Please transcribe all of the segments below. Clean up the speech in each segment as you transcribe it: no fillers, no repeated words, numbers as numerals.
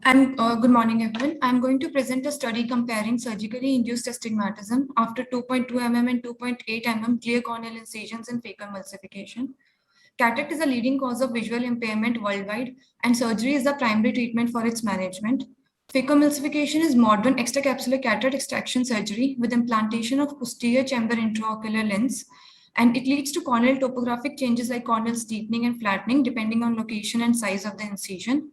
Good morning, everyone. I'm going to present a study comparing surgically induced astigmatism after 2.2 mm and 2.8 mm clear corneal incisions and phaco emulsification. Cataract is a leading cause of visual impairment worldwide, and surgery is the primary treatment for its management. Phacoemulsification is modern extracapsular cataract extraction surgery with implantation of posterior chamber intraocular lens, and it leads to corneal topographic changes like corneal steepening and flattening depending on location and size of the incision.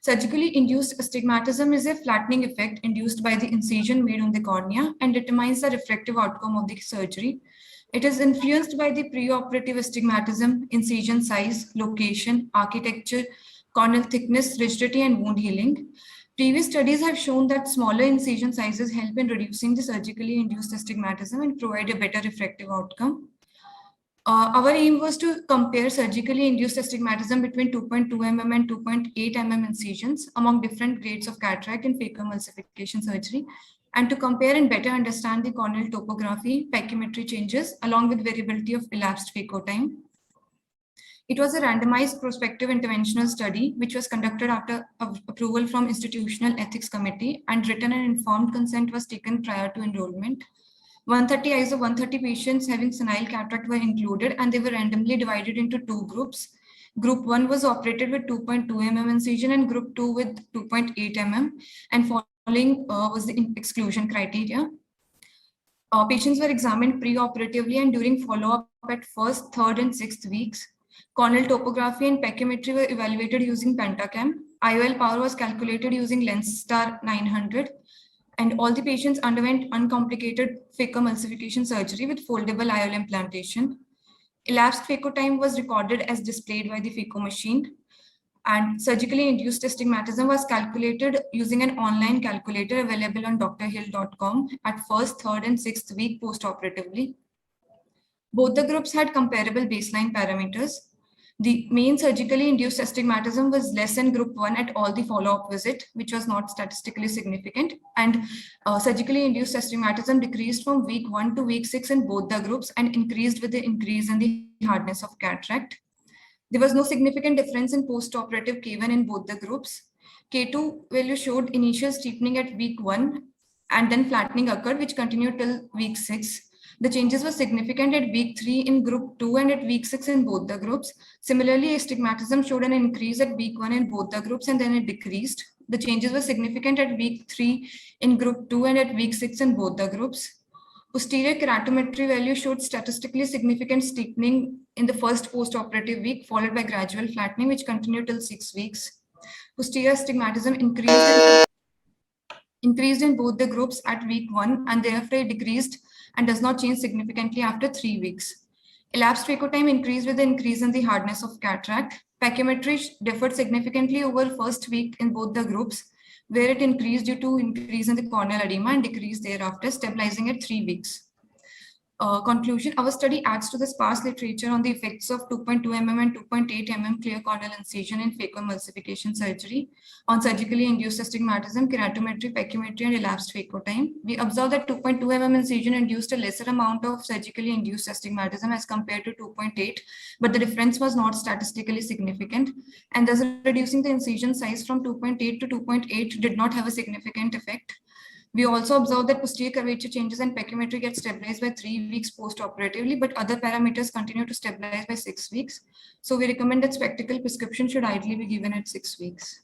Surgically induced astigmatism is a flattening effect induced by the incision made on the cornea and determines the refractive outcome of the surgery. It is influenced by the preoperative astigmatism, incision size, location, architecture, corneal thickness, rigidity, and wound healing. Previous studies have shown that smaller incision sizes help in reducing the surgically induced astigmatism and provide a better refractive outcome. Our aim was to compare surgically induced astigmatism between 2.2 mm and 2.8 mm incisions among different grades of cataract and phacoemulsification surgery, and to compare and better understand the corneal topography, pachymetry changes, along with variability of elapsed phaco time. It was a randomized prospective interventional study, which was conducted after approval from Institutional Ethics Committee, and written and informed consent was taken prior to enrollment. 130 eyes of 130 patients having senile cataract were included, and they were randomly divided into two groups. Group 1 was operated with 2.2 mm incision and group 2 with 2.8 mm, and following was the exclusion criteria. Patients were examined preoperatively and during follow-up at first, third, and sixth weeks. Corneal topography and pachymetry were evaluated using Pentacam. IOL power was calculated using LensStar 900. And all the patients underwent uncomplicated phacoemulsification surgery with foldable IOL implantation. Elapsed phaco time was recorded as displayed by the phaco machine. And surgically induced astigmatism was calculated using an online calculator available on drhill.com at first, third, and sixth week postoperatively. Both the groups had comparable baseline parameters. The mean surgically induced astigmatism was less in group 1 at all the follow-up visit, which was not statistically significant. And surgically induced astigmatism decreased from week 1 to week 6 in both the groups and increased with the increase in the hardness of cataract. There was no significant difference in post-operative K1 in both the groups. K2 value showed initial steepening at week 1 and then flattening occurred, which continued till week 6. The changes were significant at week 3 in group 2 and at week 6 in both the groups. Similarly, astigmatism showed an increase at week 1 in both the groups and then it decreased. The changes were significant at week 3 in group 2 and at week 6 in both the groups. Posterior keratometry value showed statistically significant steepening in the first post-operative week, followed by gradual flattening, which continued till 6 weeks. Posterior astigmatism increased in both the groups at week 1 and thereafter decreased and does not change significantly after 3 weeks. Elapsed phaco time increased with the increase in the hardness of cataract. Pachymetry differed significantly over first week in both the groups, where it increased due to increase in the corneal edema and decreased thereafter, stabilizing at 3 weeks. Conclusion, our study adds to the sparse literature on the effects of 2.2 mm and 2.8 mm clear corneal incision in phacoemulsification surgery on surgically induced astigmatism, keratometry, pachymetry, and elapsed phaco time. We observed that 2.2 mm incision induced a lesser amount of surgically induced astigmatism as compared to 2.8, but the difference was not statistically significant, and thus reducing the incision size from 2.8 to 2.8 did not have a significant effect. We also observed that posterior curvature changes and pachymetry get stabilized by 3 weeks post-operatively, but other parameters continue to stabilize by 6 weeks. So we recommend that spectacle prescription should ideally be given at 6 weeks.